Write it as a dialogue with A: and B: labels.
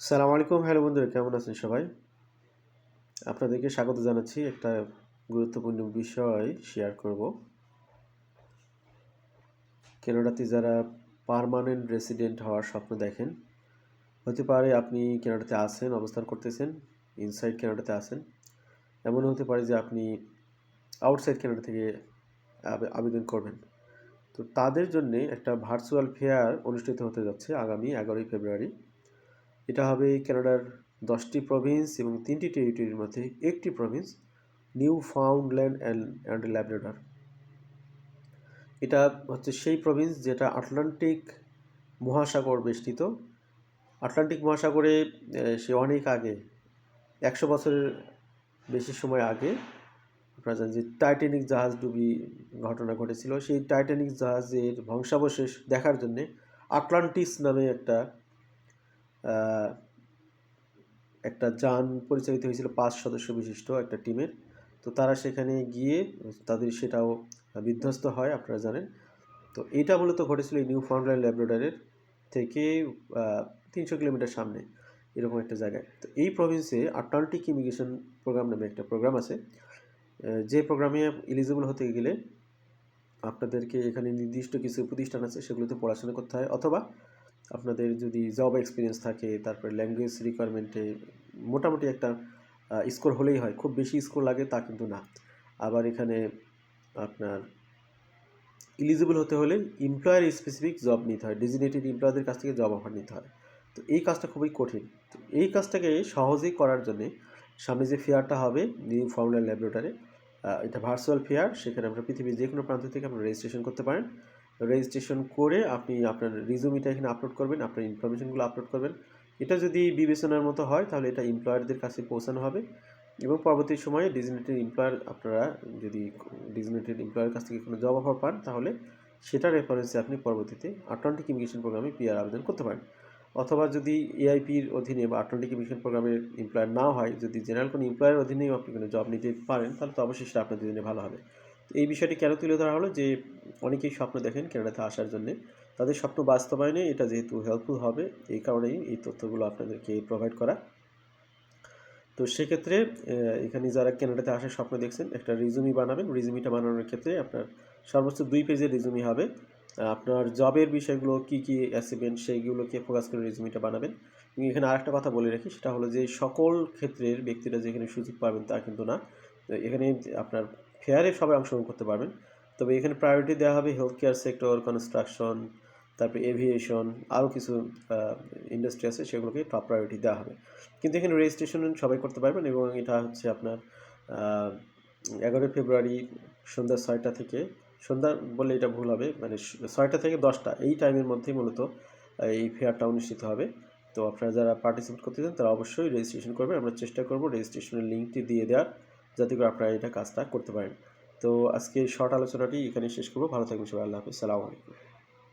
A: সালাম আলাইকুম। হ্যালো বন্ধুরা, কেমন আছেন সবাই? আপনাদেরকে স্বাগত জানাচ্ছি। একটা গুরুত্বপূর্ণ বিষয় শেয়ার করব। কানাডাতে যারা পার্মানেন্ট রেসিডেন্ট হওয়ার স্বপ্ন দেখেন, হতে পারে আপনি কানাডাতে আছেন, অবস্থান করতেছেন, ইনসাইড কানাডাতে আছেন। এমনও হতে পারে যে আপনি আউটসাইড কানাডা থেকে আবেদন করবেন। তো তাদের জন্যে একটা ভার্চুয়াল ফেয়ার অনুষ্ঠিত হতে যাচ্ছে আগামী 11ই ফেব্রুয়ারি। এটা হবে কানাডার 10টি প্রভিন্স এবং 3টি টেরিটরির মধ্যে একটি প্রভিন্স, নিউ ফাউন্ডল্যান্ড অ্যান্ড ল্যাব্রাডর। এটা হচ্ছে সেই প্রভিন্স যেটা আটলান্টিক মহাসাগর বেষ্টিত। আটলান্টিক মহাসাগরে সে অনেক আগে, 100 বছরের বেশি সময় আগে, আপনারা জানেন যে টাইটানিক জাহাজ ডুবি ঘটনা ঘটেছিল। সেই টাইটানিক জাহাজের ধ্বংসাবশেষ দেখার জন্যে আটলান্টিস নামে একটা যান পরিচালিত হয়েছিল 5 সদস্য বিশিষ্ট একটা টিমের। তো তারা সেখানে গিয়ে তাদের সেটাও বিধ্বস্ত হয়, আপনারা জানেন। তো এইটা মূলত ঘটেছিল এই নিউ ফাউন্ডল্যান্ড ল্যাব্রাডরের থেকে 300 কিলোমিটার সামনে, এরকম একটা জায়গায়। তো এই প্রভিন্সে আটলান্টিক ইমিগ্রেশন প্রোগ্রাম নামে একটা প্রোগ্রাম আছে, যে প্রোগ্রামে এলিজিবল হতে গেলে আপনাদেরকে এখানে নির্দিষ্ট কিছু প্রতিষ্ঠান আছে, সেগুলোতে পড়াশোনা করতে হয়, অথবা আপনাদের যদি জব এক্সপিরিয়েন্স থাকে, তারপরে ল্যাঙ্গুয়েজ রিকোয়ারমেন্টে মোটামুটি একটা স্কোর হলেই হয়। খুব বেশি স্কোর লাগে তা কিন্তু না। আবার এখানে আপনার এলিজিবল হতে হলে এমপ্লয়ার স্পেসিফিক জব নিতে হয়, ডেজিগনেটেড এমপ্লয়ারদের কাছ থেকে জব অফার নিতে হয়। তো এই কাজটা খুবই কঠিন। তো এই কাজটাকে সহজেই করার জন্যে সামনে যে ফেয়ারটা হবে নিউ ফাউন্ডল্যান্ড ল্যাবরেটরি, এটা ভার্চুয়াল ফেয়ার। সেখানে আপনার পৃথিবীর যে কোনো প্রান্ত থেকে আপনার রেজিস্ট্রেশন করতে পারেন। রেজিস্ট্রেশন করে আপনি আপনার রিজুমিটা এখানে আপলোড করবেন, আপনার ইনফরমেশনগুলো আপলোড করবেন। এটা যদি বিবেচনার মতো হয় তাহলে এটা এমপ্লয়ারদের কাছে পৌঁছানো হবে এবং পরবর্তী সময়ে ডিজিগনেটেড এমপ্লয়ার, আপনারা যদি ডিজিগনেটেড এমপ্লয়ারের কাছ থেকে কোনো জব অফার পান তাহলে সেটার রেফারেন্সে আপনি পরবর্তীতে আটলান্টিক ইমিগ্রেশন প্রোগ্রামে পিআর আবেদন করতে পারেন। অথবা যদি এআইপির অধীনে বা আটলান্টিক ইমিগ্রেশন প্রোগ্রামের এমপ্লয়ার না হয়, যদি জেনারেল কোনো এমপ্লয়ারের অধীনেও আপনি কোনো জব নিতে পারেন, তাহলে তো অবশ্যই সেটা আপনাদের জন্য ভালো হবে। তো এই বিষয়টি কেন তুলে ধরা হলো, যে অনেকেই স্বপ্ন দেখেন কানাডাতে আসার জন্যে, তাদের স্বপ্ন বাস্তবায়নে এটা যেহেতু হেল্পফুল হবে, এই কারণেই এই তথ্যগুলো আপনাদেরকে প্রোভাইড করা। তো সেক্ষেত্রে এখানে যারা কানাডাতে আসার স্বপ্ন দেখছেন, একটা রিজুমি বানাবেন। রিজুমিটা বানানোর ক্ষেত্রে আপনার সর্বোচ্চ 2 পেজের রিজুমি হবে। আপনার জবের বিষয়গুলো কী কী অ্যাচিভমেন্ট সেইগুলোকে ফোকাস করে রিজুমিটা বানাবেন। এবং এখানে আরেকটা কথা বলে রাখি, সেটা হলো যে সকল ক্ষেত্রের ব্যক্তিরা যেখানে সুযোগ পাবেন তা কিন্তু না। তো এখানে আপনার ফেয়ারে সবাই অংশগ্রহণ করতে পারবেন, তবে এখানে প্রায়োরিটি দেওয়া হবে হেলথ কেয়ার সেক্টর, কনস্ট্রাকশন, তারপরে এভিয়েশন, আরও কিছু ইন্ডাস্ট্রি আছে, সেগুলোকে টপ প্রায়োরিটি দেওয়া হবে। কিন্তু এখানে রেজিস্ট্রেশন সবাই করতে পারবেন এবং এটা হচ্ছে আপনার 11 ফেব্রুয়ারি সন্ধ্যা 6টা থেকে, সন্ধ্যা বললে এটা ভুল হবে, মানে 6টা থেকে 10টা এই টাইমের মধ্যেই মূলত এই ফেয়ারটা অনুষ্ঠিত হবে। তো আপনারা যারা পার্টিসিপেট করতে চান তারা অবশ্যই রেজিস্ট্রেশন করবেন। আমরা চেষ্টা করব রেজিস্ট্রেশনের লিঙ্কটি দিয়ে দেওয়ার, যাতে করে আপনারা এটা কাজটা করতে পারেন। তো আজকে শর্ট আলোচনাটি এখানে শেষ করব। ভালো থাকবেন সবাই। আল্লাহ হাফিজ। সালামু আলাইকুম।